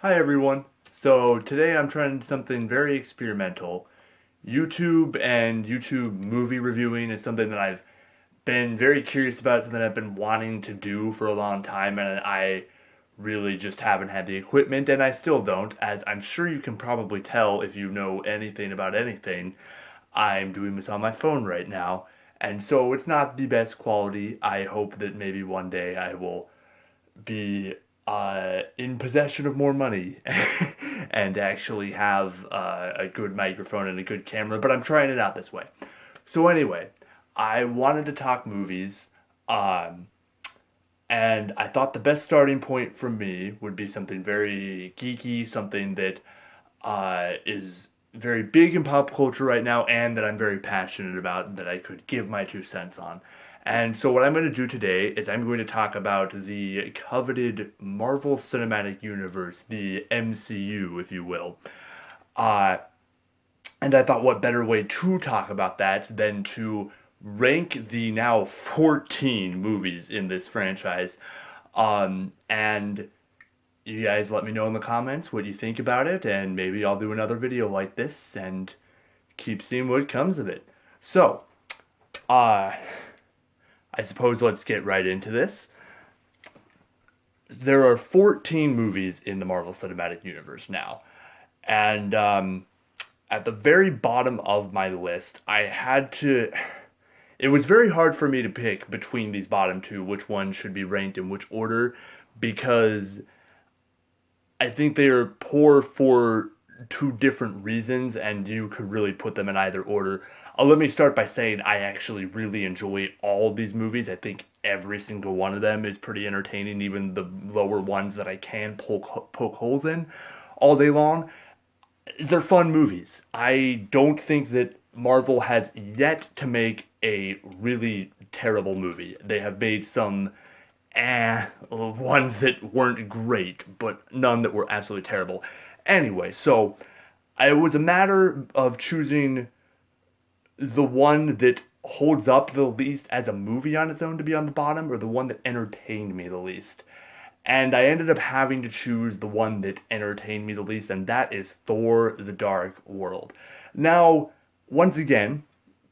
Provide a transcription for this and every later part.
Hi everyone. So today I'm trying something very experimental. YouTube and YouTube movie reviewing is something that I've been very curious about, something I've been wanting to do for a long time, and I really just haven't had the equipment, and I still don't, as I'm sure you can probably tell if you know anything about anything. I'm doing this on my phone right now, and so it's not the best quality. I hope that maybe one day I will be in possession of more money and actually have a good microphone and a good camera, but I'm trying it out this way. So, anyway, I wanted to talk movies, um, and I thought the best starting point for me would be something very geeky, something that is very big in pop culture right now and that I'm very passionate about, that I could give my 2 cents on. And so, what I'm going to do today is I'm going to talk about the coveted Marvel Cinematic Universe, the MCU, if you will. Uh, and I thought, what better way to talk about that than to rank the now 14 movies in this franchise? And you guys let me know in the comments what you think about it, and maybe I'll do another video like this and keep seeing what comes of it. So, uh, I suppose let's get right into this. There are 14 movies in the Marvel Cinematic Universe now, and at the very bottom of my list, I had to. It was very hard for me to pick between these bottom two which one should be ranked in which order, because I think they are poor for two different reasons, and you could really put them in either order. Let me start by saying I actually really enjoy all of these movies. I think every single one of them is pretty entertaining, even the lower ones that I can poke holes in all day long. They're fun movies. I don't think that Marvel has yet to make a really terrible movie. They have made some ones that weren't great, but none that were absolutely terrible. Anyway, so it was a matter of choosing the one that holds up the least as a movie on its own to be on the bottom, or the one that entertained me the least. And I ended up having to choose the one that entertained me the least, and that is Thor the Dark World. Now, once again,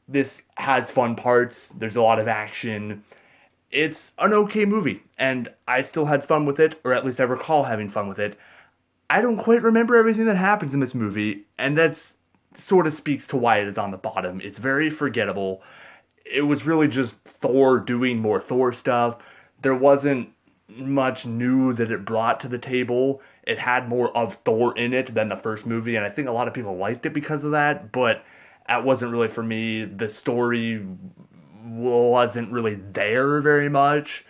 this has fun parts, there's a lot of action. It's an okay movie, and I still had fun with it, or at least I recall having fun with it. I don't quite remember everything that happens in this movie, and that's sort of speaks to why it is on the bottom. It's very forgettable. It was really just Thor doing more Thor stuff. There wasn't much new that it brought to the table. It had more of Thor in it than the first movie, and I think a lot of people liked it because of that, but that wasn't really for me. The story wasn't really there very much.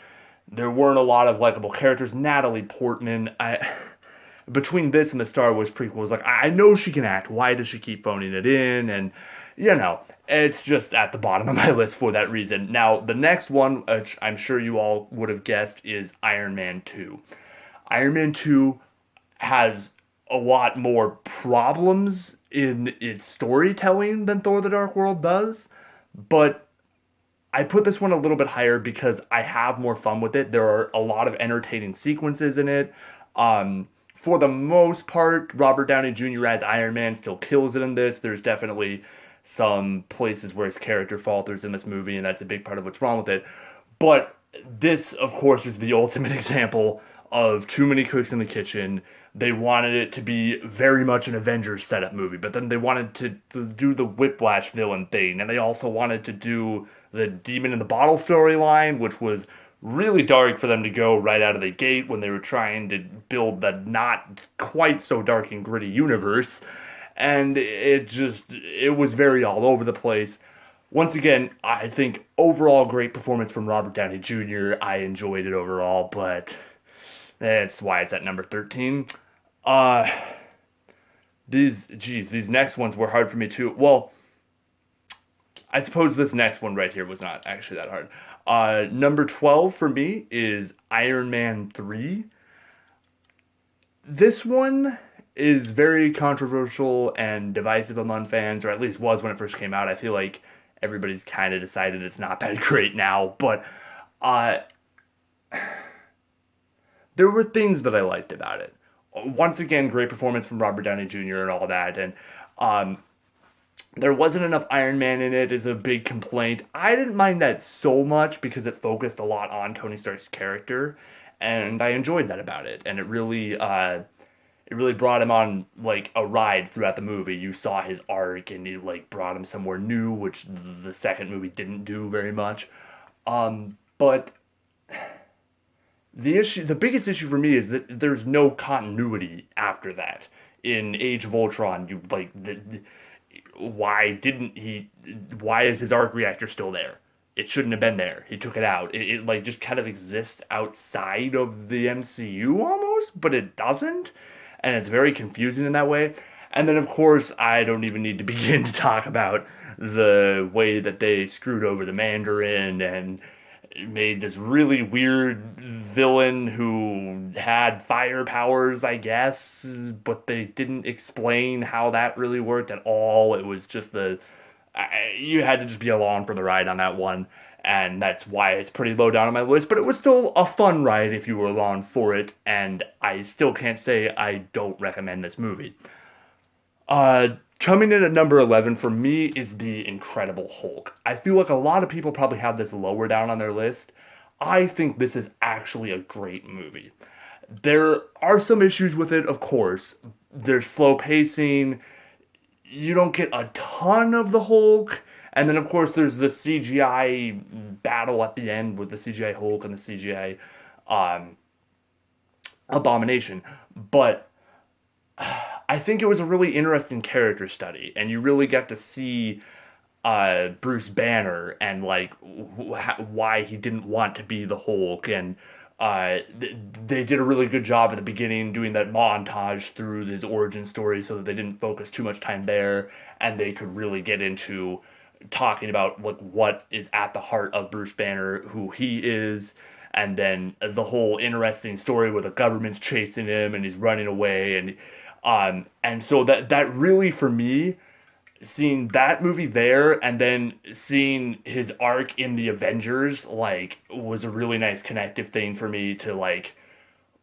There weren't a lot of likable characters. Natalie Portman, between this and the Star Wars prequels, like, I know she can act. Why does she keep phoning it in? And it's just at the bottom of my list for that reason. Now, the next one, which I'm sure you all would have guessed, is Iron Man 2. Iron Man 2 has a lot more problems in its storytelling than Thor the Dark World does, but I put this one a little bit higher because I have more fun with it. There are a lot of entertaining sequences in it. For the most part, Robert Downey Jr. as Iron Man still kills it in this. There's definitely some places where his character falters in this movie, and that's a big part of what's wrong with it. But this, of course, is the ultimate example of too many cooks in the kitchen. They wanted it to be very much an Avengers setup movie, but then they wanted to do the Whiplash villain thing, and they also wanted to do the Demon in the Bottle storyline, which was really dark for them to go right out of the gate when they were trying to build the not quite so dark and gritty universe. And it was very all over the place. Once again, I think overall great performance from Robert Downey Jr. I enjoyed it overall, but that's why it's at number 13. Uh, these next ones were hard for me too. Well, I suppose this next one right here was not actually that hard. Number 12 for me is Iron Man 3. This one is very controversial and divisive among fans, or at least was when it first came out. I feel like everybody's kind of decided it's not that great now, but uh, there were things that I liked about it. once again, great performance from Robert Downey Jr. and all that. And um, there wasn't enough Iron Man in it is a big complaint. I didn't mind that so much because it focused a lot on Tony Stark's character, and I enjoyed that about it. And it really brought him on like a ride throughout the movie. You saw his arc, and it like brought him somewhere new, which the second movie didn't do very much. But the biggest issue for me is that there's no continuity after that. In Age of Ultron, you like why didn't he? Why is his arc reactor still there? It shouldn't have been there. He took it out. It like just kind of exists outside of the MCU almost, but it doesn't, and it's very confusing in that way. And then of course I don't even need to begin to talk about the way that they screwed over the Mandarin and made this really weird villain who had fire powers, I guess, but they didn't explain how that really worked at all. It was just you had to just be along for the ride on that one, and that's why it's pretty low down on my list, but it was still a fun ride if you were along for it, and I still can't say I don't recommend this movie. Coming in at number 11 for me is The Incredible Hulk. I feel like a lot of people probably have this lower down on their list. I think this is actually a great movie. There are some issues with it, of course. There's slow pacing. You don't get a ton of the Hulk. And then, of course, there's the CGI battle at the end with the CGI Hulk and the CGI Abomination. But I think it was a really interesting character study, and you really get to see Bruce Banner and like why he didn't want to be the Hulk, and they did a really good job at the beginning doing that montage through his origin story, so that they didn't focus too much time there, and they could really get into talking about like what is at the heart of Bruce Banner, who he is. And then the whole interesting story where the government's chasing him and he's running away, and so that really, for me, seeing that movie there and then seeing his arc in the Avengers, like, was a really nice connective thing for me to, like,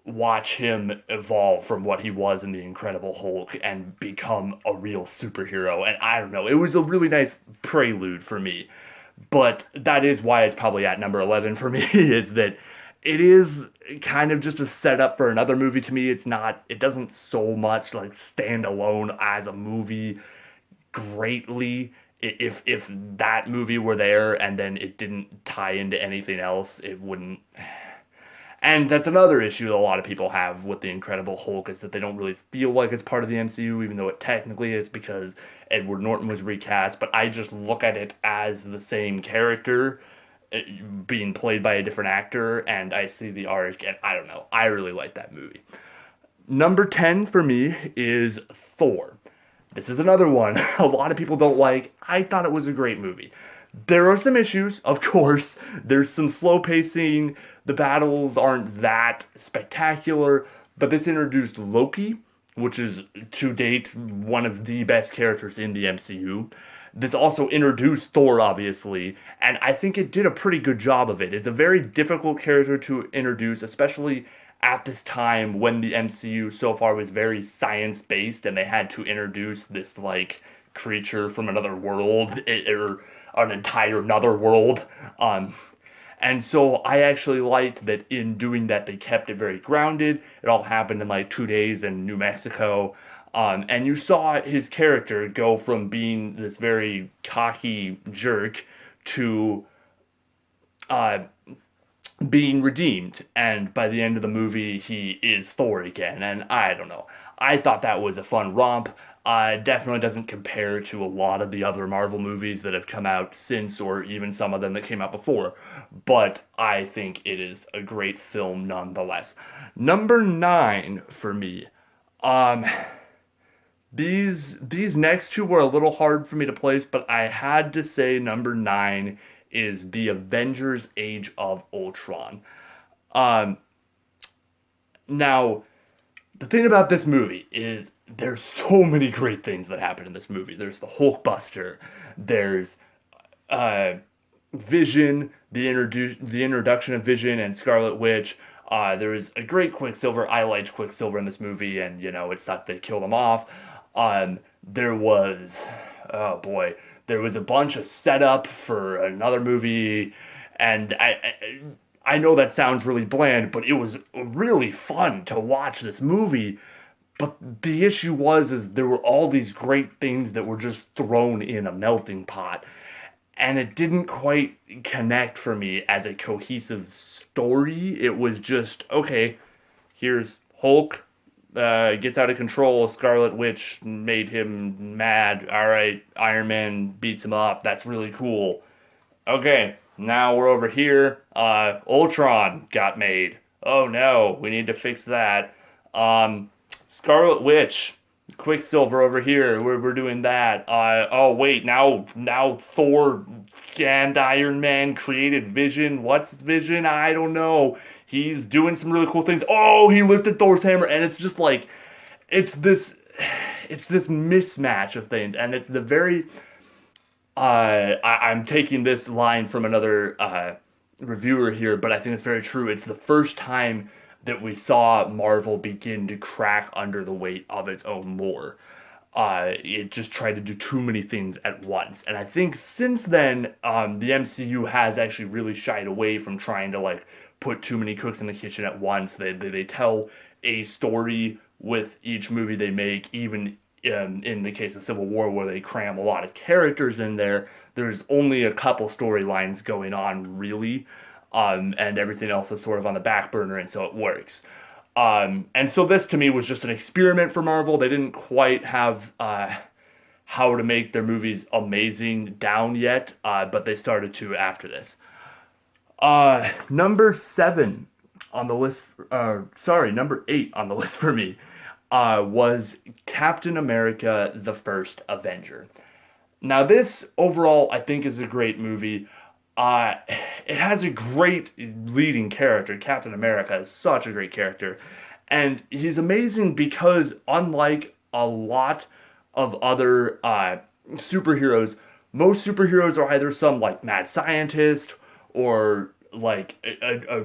watch him evolve from what he was in The Incredible Hulk and become a real superhero. And I don't know, it was a really nice prelude for me. But that is why it's probably at number 11 for me, is that it is kind of just a setup for another movie to me. It doesn't so much like stand alone as a movie greatly. If that movie were there and then it didn't tie into anything else, it wouldn't. And that's another issue that a lot of people have with The Incredible Hulk, is that they don't really feel like it's part of the MCU, even though it technically is, because Edward Norton was recast. But I just look at it as the same character being played by a different actor, and I see the arc, and I don't know. I really like that movie. Number 10 for me is Thor. This is another one a lot of people don't like. I thought it was a great movie. There are some issues, of course. There's some slow pacing. The battles aren't that spectacular. But this introduced Loki, which is, to date, one of the best characters in the MCU. This also introduced Thor, obviously, and I think it did a pretty good job of it. It's a very difficult character to introduce, especially at this time when the MCU so far was very science-based, and they had to introduce this, like, creature from another world, or an entire another world. And so I actually liked that in doing that, they kept it very grounded. It all happened in, like, 2 days in New Mexico. And you saw his character go from being this very cocky jerk to being redeemed. And by the end of the movie, he is Thor again. And I don't know. I thought that was a fun romp. Definitely doesn't compare to a lot of the other Marvel movies that have come out since, or even some of them that came out before. But I think it is a great film nonetheless. Number 9 for me. These next two were a little hard for me to place, but I had to say number 9 is The Avengers Age of Ultron. Now, the thing about this movie is there's so many great things that happen in this movie. There's the Hulkbuster, there's Vision, the introduction of Vision and Scarlet Witch, There was a great Quicksilver. I liked Quicksilver in this movie, and it sucked they killed him off. There was, oh boy, there was a bunch of setup for another movie, and I know that sounds really bland, but it was really fun to watch this movie. But the issue was is there were all these great things that were just thrown in a melting pot, and it didn't quite connect for me as a cohesive story. It was just, okay, here's Hulk, gets out of control. Scarlet Witch made him mad. All right, Iron Man beats him up. That's really cool. Okay, now we're over here. Ultron got made. Oh no, we need to fix that. Scarlet Witch, Quicksilver over here. We're doing that. Oh wait, now Thor and Iron Man created Vision. What's Vision? I don't know. He's doing some really cool things. Oh, he lifted Thor's hammer, and it's just like, it's this, it's this mismatch of things, and it's the very. I'm taking this line from another reviewer here, but I think it's very true. It's the first time that we saw Marvel begin to crack under the weight of its own lore. It just tried to do too many things at once. And I think since then, the MCU has actually really shied away from trying to like put too many cooks in the kitchen at once. They tell a story with each movie they make, even in the case of Civil War, where they cram a lot of characters in there. There's only a couple storylines going on, really. And everything else is sort of on the back burner, and so it works. And so this, to me, was just an experiment for Marvel. They didn't quite have how to make their movies amazing down yet, but they started to after this. Number 7 on the list, number 8 on the list for me, was Captain America: The First Avenger. Now, this overall, I think, is a great movie. It has a great leading character. Captain America is such a great character. And he's amazing because, unlike a lot of other superheroes, most superheroes are either some like mad scientist or like a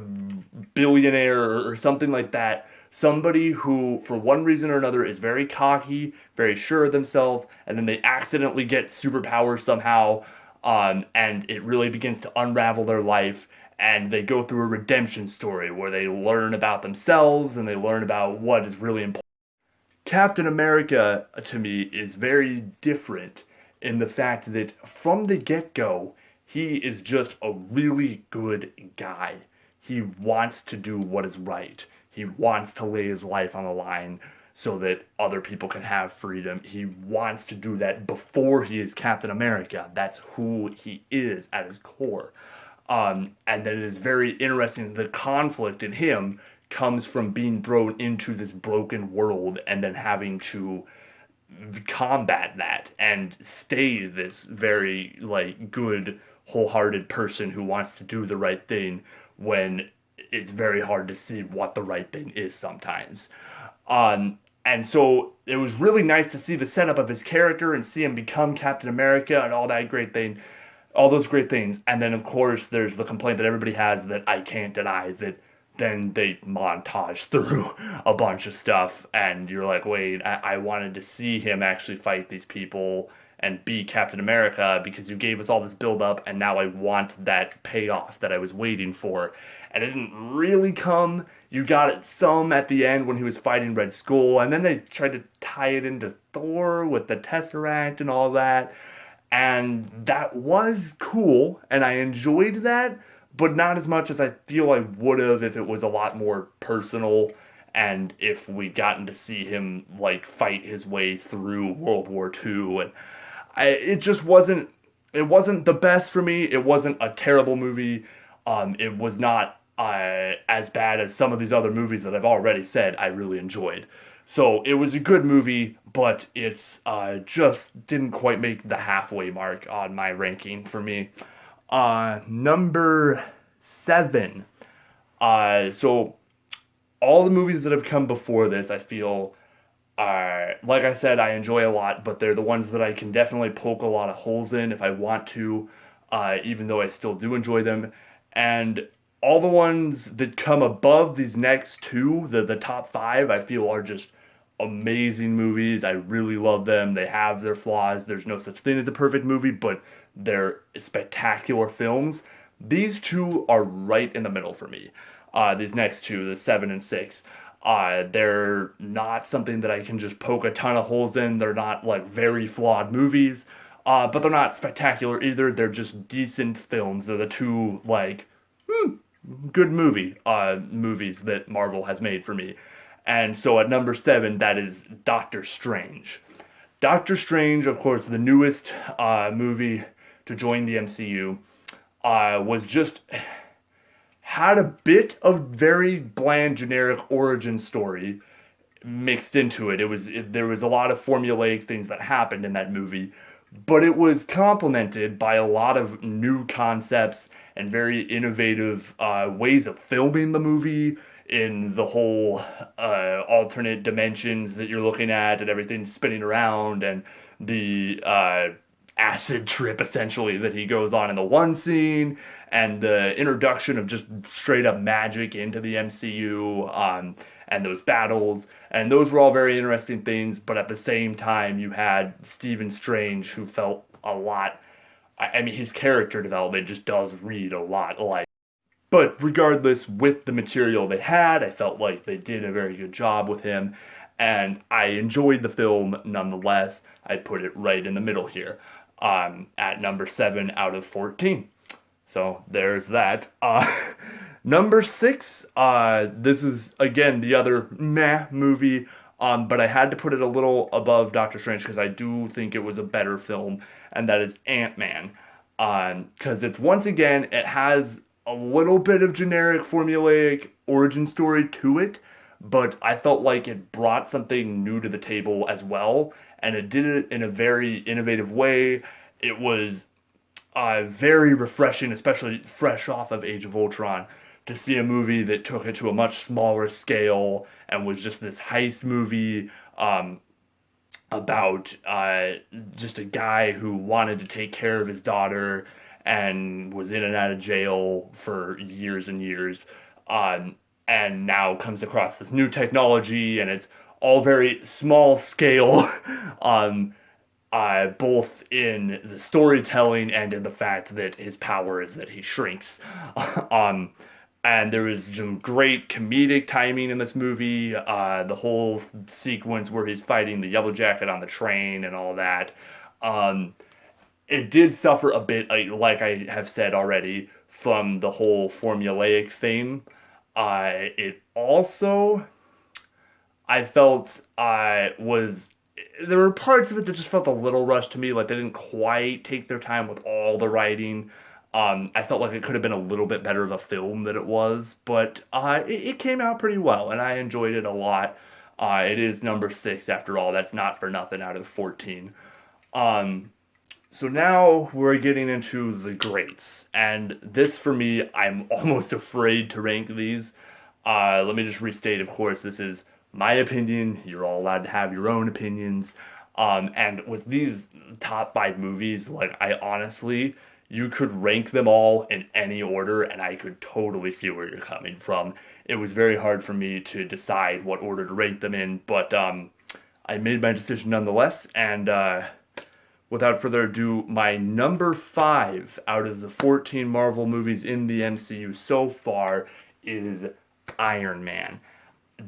billionaire or something like that. Somebody who, for one reason or another, is very cocky, very sure of themselves, and then they accidentally get superpowers somehow. And it really begins to unravel their life, and they go through a redemption story where they learn about themselves and they learn about what is really important. Captain America, to me, is very different in the fact that from the get-go, he is just a really good guy. He wants to do what is right. He wants to lay his life on the line so that other people can have freedom. He wants to do that before he is Captain America. That's who he is at his core. And then it is very interesting, the conflict in him comes from being thrown into this broken world and then having to combat that and stay this very like good, wholehearted person who wants to do the right thing when it's very hard to see what the right thing is sometimes. And so it was really nice to see the setup of his character and see him become Captain America and all that great thing, all those great things. And then, of course, there's the complaint that everybody has that I can't deny, that then they montage through a bunch of stuff and you're like, wait, I wanted to see him actually fight these people and be Captain America because you gave us all this build up and now I want that payoff that I was waiting for. And it didn't really come. You got it some at the end when he was fighting Red Skull, and then they tried to tie it into Thor with the Tesseract and all that. And that was cool, and I enjoyed that, but not as much as I feel I would have if it was a lot more personal and if we'd gotten to see him like fight his way through World War II. And it just wasn't the best for me. It wasn't a terrible movie. It was not as bad as some of these other movies that I've already said I really enjoyed. So it was a good movie, but it's just didn't quite make the halfway mark on my ranking for me. Number 7. So all the movies that have come before this, I feel, like I said, I enjoy a lot, but they're the ones that I can definitely poke a lot of holes in if I want to, even though I still do enjoy them. And all the ones that come above these next two, the top five, I feel are just amazing movies. I really love them. They have their flaws. There's no such thing as a perfect movie, but they're spectacular films. These two are right in the middle for me. These next two, the seven and six, they're not something that I can just poke a ton of holes in. They're not like very flawed movies, but they're not spectacular either. They're just decent films. They're the two like good movies that Marvel has made for me. And so at number seven, that is Doctor Strange. Doctor Strange, of course, the newest movie to join the MCU, was just had a bit of very bland, generic origin story mixed into it. There was a lot of formulaic things that happened in that movie, but it was complemented by a lot of new concepts and very innovative ways of filming the movie in the whole alternate dimensions that you're looking at and everything spinning around and the acid trip essentially that he goes on in the one scene and the introduction of just straight up magic into the MCU and those battles, and those were all very interesting things. But at the same time, you had Stephen Strange, who felt a lot. I mean, his character development just does read a lot like. But regardless, with the material they had, I felt like they did a very good job with him, and I enjoyed the film nonetheless. I put it right in the middle here, at number 7 out of 14. So there's that. Number 6, this is again the other meh movie, but I had to put it a little above Doctor Strange because I do think it was a better film, and that is Ant-Man. Because it's once again, it has a little bit of generic formulaic origin story to it, but I felt like it brought something new to the table as well, and it did it in a very innovative way. It was very refreshing, especially fresh off of Age of Ultron, to see a movie that took it to a much smaller scale and was just this heist movie about just a guy who wanted to take care of his daughter and was in and out of jail for years and years, and now comes across this new technology, and it's all very small scale, both in the storytelling and in the fact that his power is that he shrinks. And there was some great comedic timing in this movie. The whole sequence where he's fighting the Yellow Jacket on the train and all that. It did suffer a bit, like I have said already, from the whole formulaic thing. It also, I felt, was there were parts of it that just felt a little rushed to me, like they didn't quite take their time with all the writing. I felt like it could have been a little bit better of a film than it was, but it came out pretty well, and I enjoyed it a lot. It is number 6 after all. That's not for nothing out of 14. So now we're getting into the greats, and this for me, I'm almost afraid to rank these. Let me just restate, of course, this is my opinion. You're all allowed to have your own opinions. And with these top 5 movies, like I honestly, you could rank them all in any order, and I could totally see where you're coming from. It was very hard for me to decide what order to rank them in, but I made my decision nonetheless, and without further ado, my number 5 out of the 14 Marvel movies in the MCU so far is Iron Man.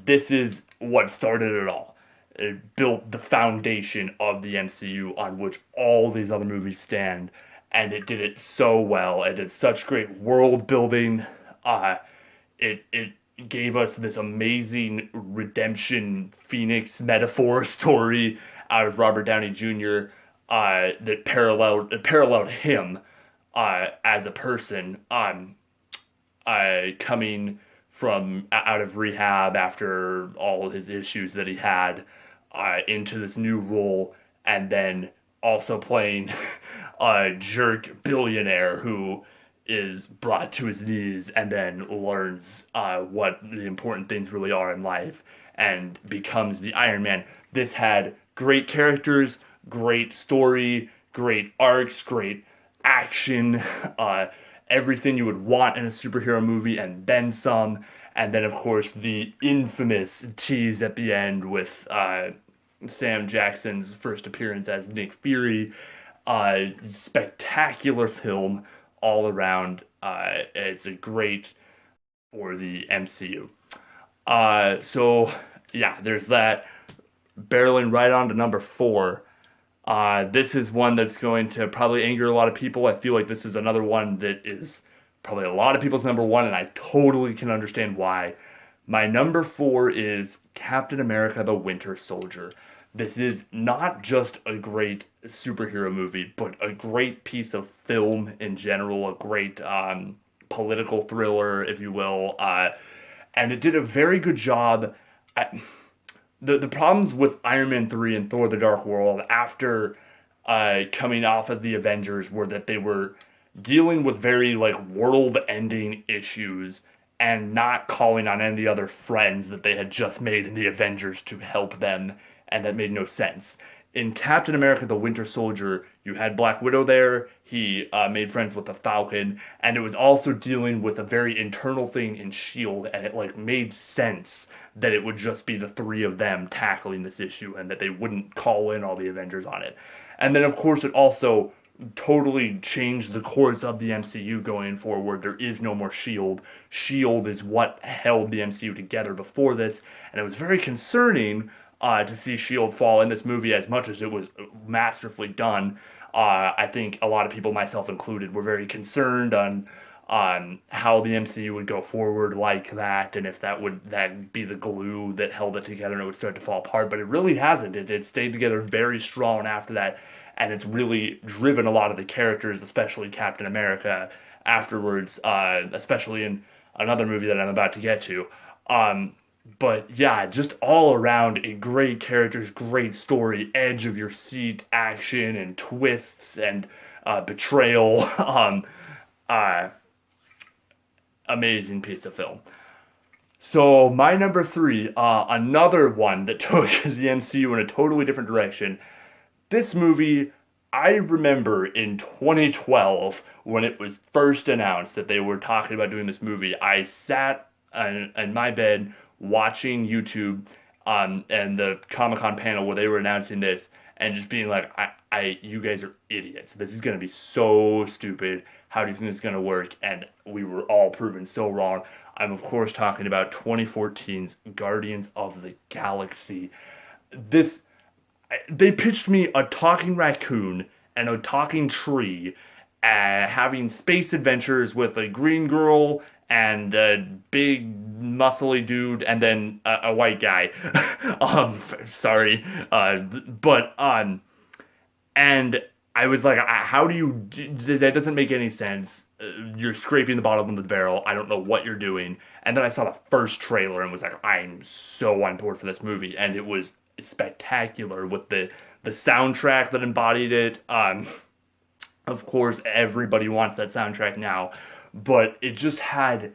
This is what started it all. It built the foundation of the MCU on which all these other movies stand, and it did it so well. It did such great world building. It gave us this amazing redemption Phoenix metaphor story out of Robert Downey Jr. That paralleled him as a person coming from out of rehab after all his issues that he had into this new role, and then also playing a jerk billionaire who is brought to his knees and then learns what the important things really are in life and becomes the Iron Man. This had great characters, great story, great arcs, great action. everything you would want in a superhero movie and then some. And then, of course, the infamous tease at the end with Sam Jackson's first appearance as Nick Fury. Spectacular film all around. It's a great for the MCU. So yeah, there's that. Barreling right on to number four. This is one that's going to probably anger a lot of people. I feel like this is another one that is probably a lot of people's number one, and I totally can understand why. My number four is Captain America the Winter Soldier. This is not just a great superhero movie, but a great piece of film in general, a great political thriller, if you will. And it did a very good job. The problems with Iron Man 3 and Thor the Dark World after coming off of the Avengers were that they were dealing with very like world-ending issues and not calling on any other friends that they had just made in the Avengers to help them, and that made no sense. In Captain America the Winter Soldier, you had Black Widow there, he made friends with the Falcon, and it was also dealing with a very internal thing in S.H.I.E.L.D., and it like made sense that it would just be the three of them tackling this issue and that they wouldn't call in all the Avengers on it. And then of course it also totally changed the course of the MCU going forward. There is no more S.H.I.E.L.D. S.H.I.E.L.D. is what held the MCU together before this, and it was very concerning to see S.H.I.E.L.D. fall in this movie as much as it was masterfully done. I think a lot of people, myself included, were very concerned on how the MCU would go forward like that, and if that be the glue that held it together and it would start to fall apart. But it really hasn't. It stayed together very strong after that, and it's really driven a lot of the characters, especially Captain America, afterwards, especially in another movie that I'm about to get to. But yeah, just all around a great characters, great story, edge of your seat action and twists and betrayal. Amazing piece of film. So my number three, another one that took the MCU in a totally different direction. This movie, I remember in 2012 when it was first announced that they were talking about doing this movie. I sat in my bed watching YouTube and the Comic-Con panel where they were announcing this and just being like, you guys are idiots. This is going to be so stupid. How do you think this is going to work? And we were all proven so wrong. I'm, of course, talking about 2014's Guardians of the Galaxy. They pitched me a talking raccoon and a talking tree, having space adventures with a green girl and a big muscly dude and then a white guy. Sorry. And I was like, how do you, that doesn't make any sense. You're scraping the bottom of the barrel. I don't know what you're doing. And then I saw the first trailer and was like, I'm so on board for this movie. And it was spectacular with the soundtrack that embodied it. Of course, everybody wants that soundtrack now. But it just had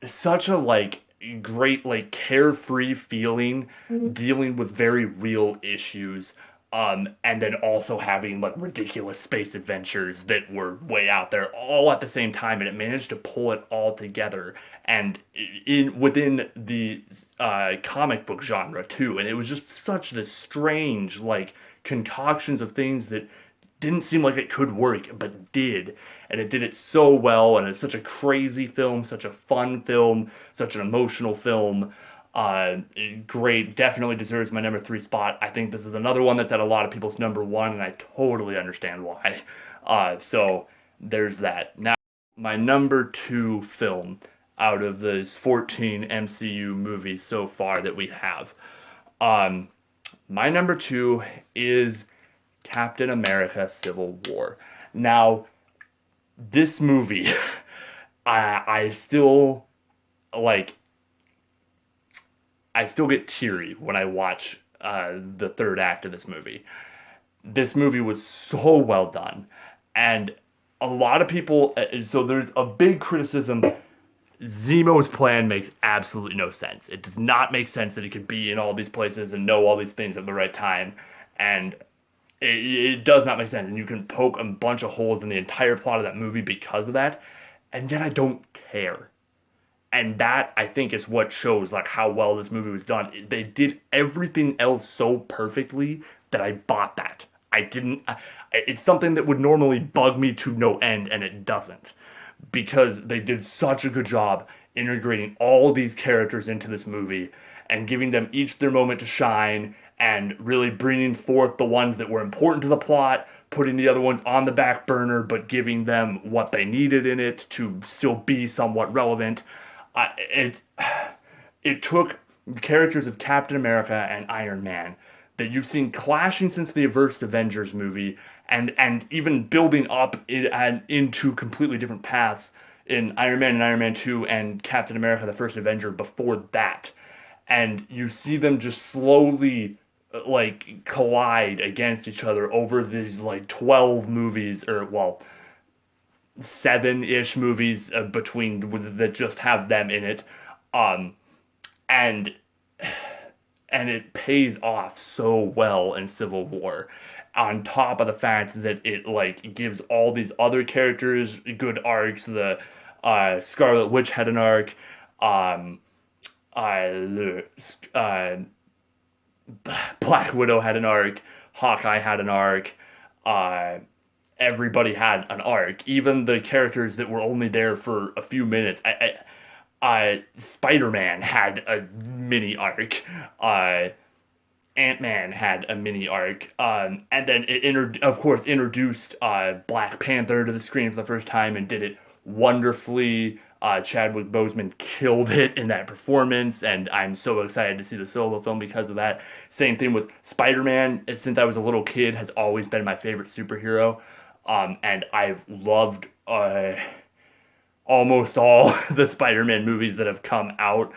such a like great like carefree feeling, dealing with very real issues, and then also having like ridiculous space adventures that were way out there all at the same time, and it managed to pull it all together and within the comic book genre too. And it was just such this strange like concoctions of things that didn't seem like it could work, but did. And it did it so well, and it's such a crazy film, such a fun film, such an emotional film. Great, definitely deserves my number three spot. I think this is another one that's at a lot of people's number one, and I totally understand why. So there's that. Now, my number two film out of those 14 MCU movies so far that we have. My number two is Captain America Civil War. Now, this movie, I still get teary when I watch the third act of this movie. This movie was so well done, and a lot of people, so there's a big criticism. Zemo's plan makes absolutely no sense. It does not make sense that he could be in all these places and know all these things at the right time, and it does not make sense, and you can poke a bunch of holes in the entire plot of that movie because of that. and yet I don't care. And that, I think, is what shows like how well this movie was done. They did everything else so perfectly that I bought that. I didn't. It's something that would normally bug me to no end, and it doesn't, because they did such a good job integrating all these characters into this movie and giving them each their moment to shine, and really bringing forth the ones that were important to the plot, putting the other ones on the back burner, but giving them what they needed in it to still be somewhat relevant. It it took characters of Captain America and Iron Man that you've seen clashing since the first Avengers movie, and even building up and into completely different paths in Iron Man and Iron Man 2 and Captain America the First Avenger before that. And you see them just slowly like collide against each other over these like 12 movies, or well, 7-ish movies between that just have them in it. um and and it pays off so well in Civil War, on top of the fact that it like gives all these other characters good arcs. The Scarlet Witch had an arc. um the Black Widow had an arc. Hawkeye had an arc. uh Everybody had an arc, even the characters that were only there for a few minutes. Spider-Man had a mini arc. Ant-Man had a mini arc. And then it of course introduced Black Panther to the screen for the first time and did it wonderfully. Chadwick Boseman killed it in that performance, and I'm so excited to see the solo film because of that. Same thing with Spider-Man. Since I was a little kid, has always been my favorite superhero. And I've loved almost all the Spider-Man movies that have come out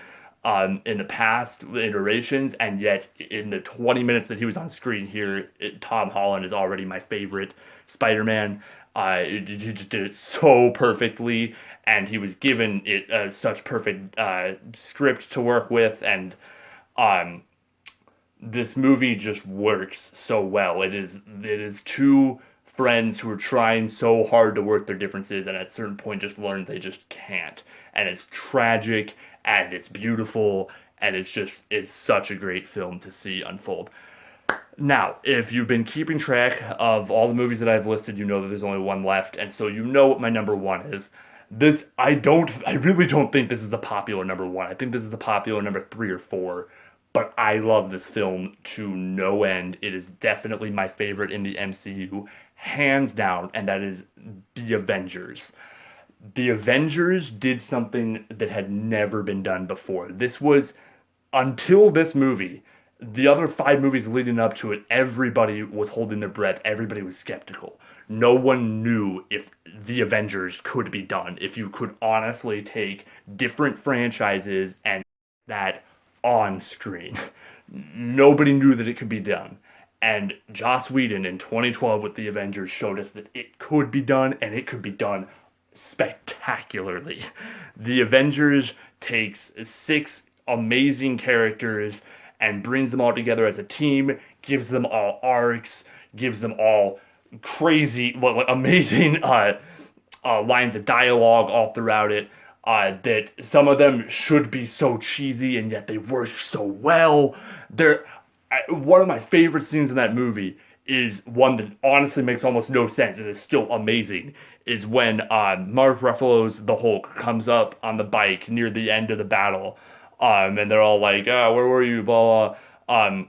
in the past iterations, and yet in the 20 minutes that he was on screen here, Tom Holland is already my favorite Spider-Man. He just did it so perfectly, and he was given it such perfect script to work with, and this movie just works so well. It is two friends who are trying so hard to work their differences, and at a certain point just learn they just can't. And it's tragic, and it's beautiful, and it's such a great film to see unfold. Now, if you've been keeping track of all the movies that I've listed, you know that there's only one left, and so you know what my number one is. I really don't think this is the popular number one. I think this is the popular number 3 or 4. But I love this film to no end. It is definitely my favorite in the MCU, hands down, and that is The Avengers. The Avengers did something that had never been done before. Until this movie, the other 5 movies leading up to it, everybody was holding their breath. Everybody was skeptical. No one knew if The Avengers could be done, if you could honestly take different franchises and that on screen. Nobody knew that it could be done. And Joss Whedon in 2012 with The Avengers showed us that it could be done, and it could be done spectacularly. The Avengers takes 6 amazing characters and brings them all together as a team, gives them all arcs, gives them all crazy, amazing lines of dialogue all throughout it. That some of them should be so cheesy, and yet they work so well. One of my favorite scenes in that movie is one that honestly makes almost no sense and is still amazing. Is when Mark Ruffalo's the Hulk comes up on the bike near the end of the battle, and they're all like, "Where were you?" Blah blah.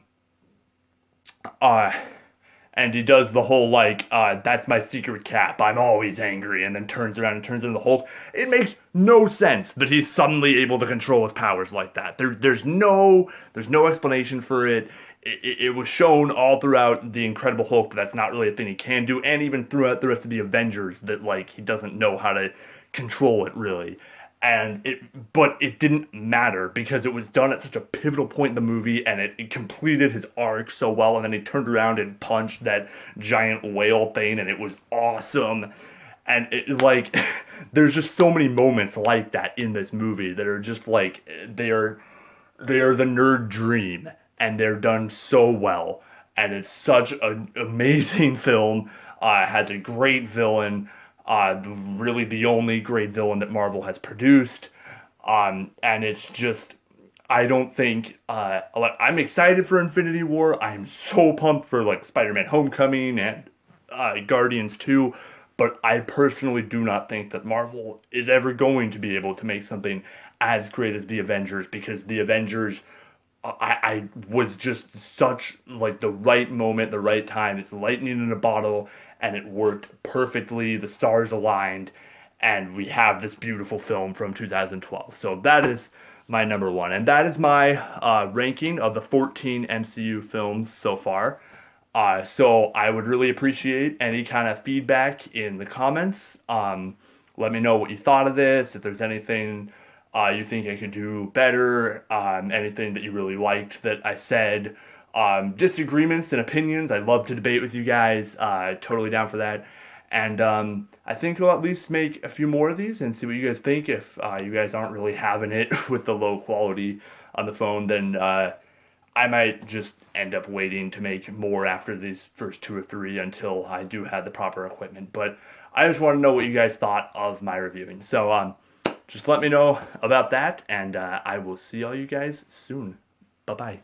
And he does the whole "That's my secret cap. I'm always angry," and then turns around and turns into the Hulk. It makes no sense that he's suddenly able to control his powers like that. There's no explanation for it. It was shown all throughout the Incredible Hulk, but that's not really a thing he can do, and even throughout the rest of the Avengers, that he doesn't know how to control it really. But it didn't matter because it was done at such a pivotal point in the movie, and it completed his arc so well, and then he turned around and punched that giant whale thing, and it was awesome. And there's just so many moments like that in this movie that are just they are the nerd dream, and they're done so well, and it's such an amazing film. Has a great villain. Really the only great villain that Marvel has produced. And it's just, I don't think, like, I'm excited for Infinity War. I'm so pumped for like Spider-Man Homecoming and Guardians 2. But I personally do not think that Marvel is ever going to be able to make something as great as the Avengers, because the Avengers, I was just such like the right moment, the right time. It's lightning in a bottle, and it worked perfectly. The stars aligned, and we have this beautiful film from 2012. So that is my number one, and that is my ranking of the 14 MCU films so far. So I would really appreciate any kind of feedback in the comments. Let me know what you thought of this. If there's anything you think I could do better, anything that you really liked that I said, disagreements and opinions. I'd love to debate with you guys. Totally down for that. And I think we'll at least make a few more of these and see what you guys think. If you guys aren't really having it with the low quality on the phone, then I might just end up waiting to make more after these first two or three until I do have the proper equipment. But I just want to know what you guys thought of my reviewing. So just let me know about that, and I will see all you guys soon. Bye-bye.